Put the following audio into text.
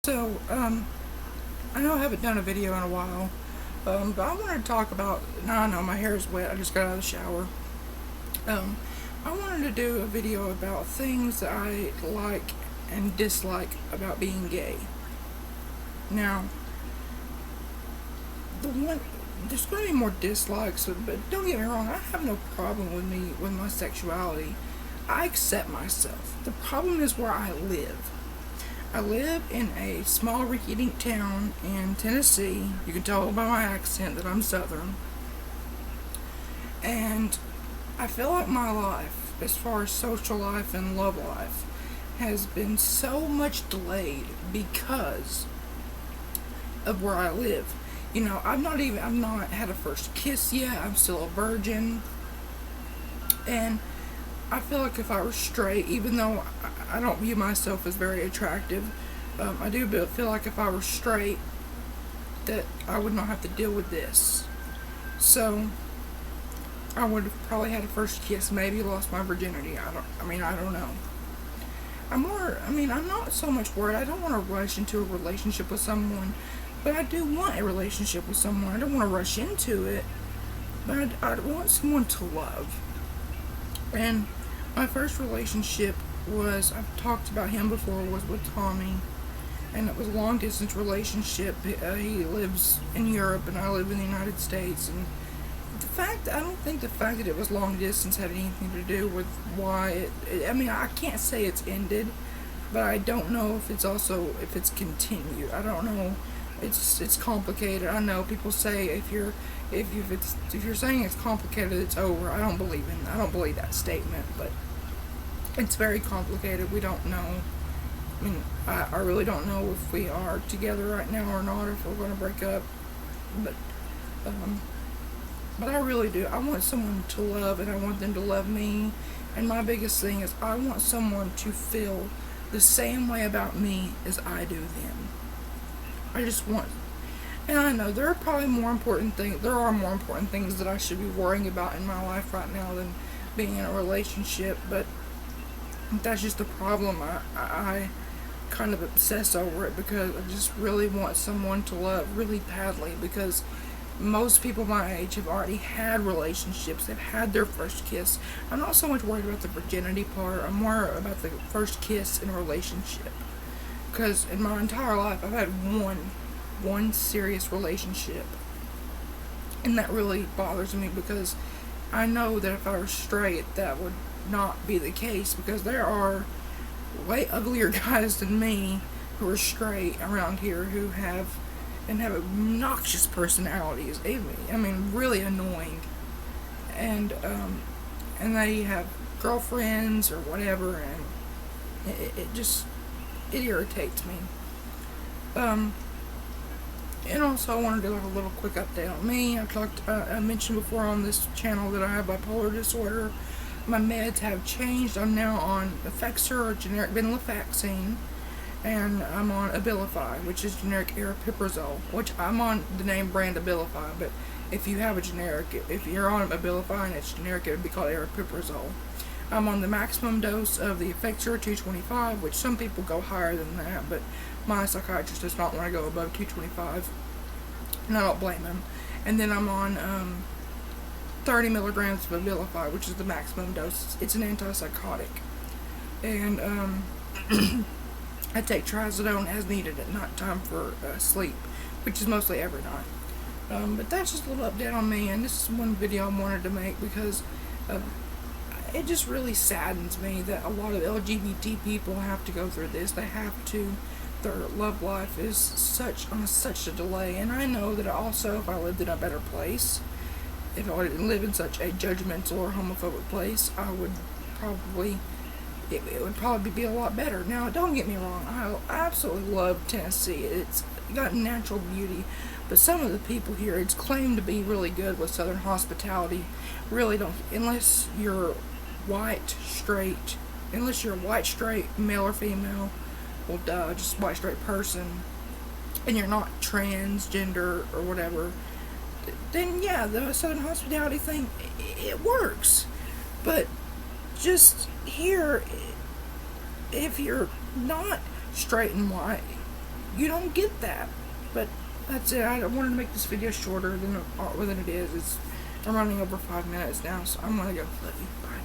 So, I know I haven't done a video in a while, but I wanted to talk about, now I know my hair is wet, I just got out of the shower. Um, I wanted to do a video about things that I like and dislike about being gay. Now, there's going to be more dislikes, but don't get me wrong, I have no problem with my sexuality. I accept myself. The problem is where I live. I live in a small rinky-dink town in Tennessee. You can tell by my accent that I'm Southern. And I feel like my life, as far as social life and love life, has been so much delayed because of where I live. I've not had a first kiss yet. I'm still a virgin. And I feel like if I were straight, even though I don't view myself as very attractive, I do feel like if I were straight, that I would not have to deal with this. So, I would have probably had a first kiss, maybe lost my virginity. I don't know. I'm not so much worried. I don't want to rush into a relationship with someone, but I do want a relationship with someone. I don't want to rush into it, but I want someone to love. And my first relationship was, I've talked about him before, was with Tommy. And it was a long distance relationship. He lives in Europe and I live in the United States. And I don't think the fact that it was long distance had anything to do with why I can't say it's ended, but I don't know if it's continued. I don't know. It's complicated. I know people say if you're saying it's complicated, it's over. I don't believe that statement, but it's very complicated. We don't know. I really don't know if we are together right now or not, if we're going to break up. But I really do. I want someone to love, and I want them to love me. And my biggest thing is I want someone to feel the same way about me as I do them. I just want, and I know there are more important things that I should be worrying about in my life right now than being in a relationship, but that's just the problem. I kind of obsess over it because I just really want someone to love really badly, because most people my age have already had relationships. They've had their first kiss. I'm not so much worried about the virginity part. I'm more about the first kiss in a relationship. Because in my entire life, I've had one serious relationship. And that really bothers me because I know that if I were straight, that would not be the case, because there are way uglier guys than me who are straight around here who have obnoxious personalities. Really annoying. And they have girlfriends or whatever, and it irritates me. And also I want to do a little quick update on me. I mentioned before on this channel that I have bipolar disorder. My meds have changed. I'm now on Effexor, or generic venlafaxine, and I'm on Abilify, which is generic aripiprazole, which I'm on the name brand Abilify, but if you have a generic, if you're on Abilify and it's generic, it would be called aripiprazole. I'm on the maximum dose of the Effexor 225, which some people go higher than that, but my psychiatrist does not want to go above 225, and I don't blame him. And then I'm on 30 milligrams of Abilify, which is the maximum dose. It's an antipsychotic. And I take trazodone as needed at night time for sleep, which is mostly every night. But that's just a little update on me, and this is one video I wanted to make because it just really saddens me that a lot of LGBT people have to go through this. They have to. Their love life is on such a delay, and I know that also if I lived in a better place, if I didn't live in such a judgmental or homophobic place, I would probably, it would probably be a lot better. Now, don't get me wrong, I absolutely love Tennessee. It's got natural beauty, but some of the people here, it's claimed to be really good with Southern hospitality, really don't, unless you're white, straight, male or female, well, just white, straight person, and you're not transgender or whatever, then yeah, the Southern hospitality thing, it works. But just here, if you're not straight and white, you don't get that. But that's it. I wanted to make this video shorter than it is. I'm running over 5 minutes now, so I'm gonna go. Love you. Bye.